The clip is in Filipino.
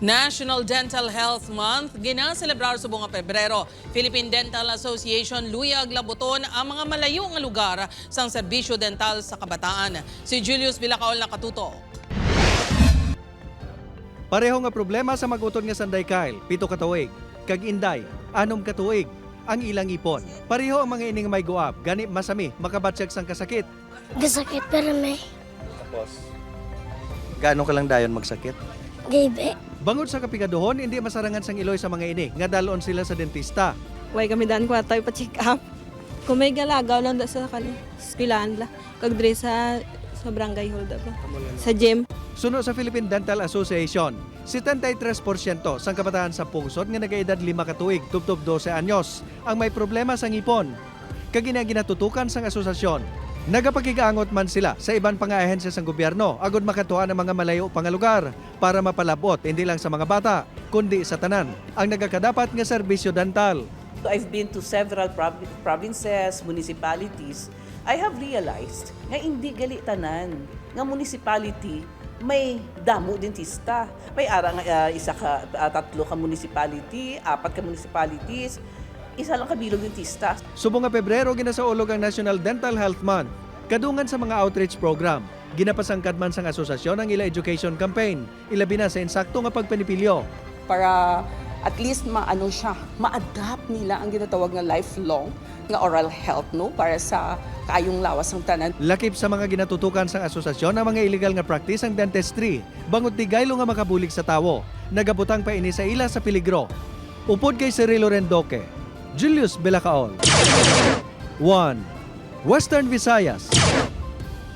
National Dental Health Month ginaselebrar sa buong Pebrero. Philippine Dental Association luyag labuton ang mga malayo nga lugar sang serbisyo dental sa kabataan. Si Julius Villacaol nakatuto. Pareho nga problema sa mag-utod nga Sanday Kyle, 7 ka tuig. Kag Inday, 6 ka tuig. Ang ilang ipon. Pareho ang mga ining may guab, gani masami, makabatsyag sang kasakit. Gasakit pero may Tapos, gaano ka lang dayon magsakit? gibe. Bangod sa kapigaduhon, hindi masarangan sang iloy sa mga ini, nga dalon sila sa dentista. Way kami daan ko tayo pa-check up. Kung may galagaw lang da sa skilaan la. Kag dire sa barangay hall da ba. Sa gym. Suno sa Philippine Dental Association, 73% sang kabataan sa pungsod nga nagaedad 5 ka tuig, tubtob 12 anyos, ang may problema sa ngipon. Kag ginatutukan sang asosasyon, nagapakigaangot man sila sa iban pang ahensya sang gobyerno agud makatuan ang mga malayo pang lugar para mapalabot hindi lang sa mga bata kundi sa tanan ang nagakadapat nga serbisyo dental. I've been to several provinces, municipalities. I have realized nga hindi gali tanan nga municipality may damo dentista. May ara nga tatlo ka municipality, 4 ka municipalities, isa lang kabilog dentista. Subong nga Pebrero ginasaulog ang National Dental Health Month. Kadungan sa mga outreach program, ginapasangkad man sang asosasyon ang ila education campaign, ilabi na sa insakto nga pagpanipilyo. Para at least ma-adapt nila ang ginatawag na lifelong nga oral health para sa kaayong lawas ng tanan. Lakip sa mga ginatutukan sang asosasyon ang mga illegal nga practice ang dentistry, bangot tigaylo nga makabulig sa tawo, nagabutang pa ini sa ila sa peligro. Upod kay Cirilo Rendoque, Julius Villacaol. 1. Western Visayas.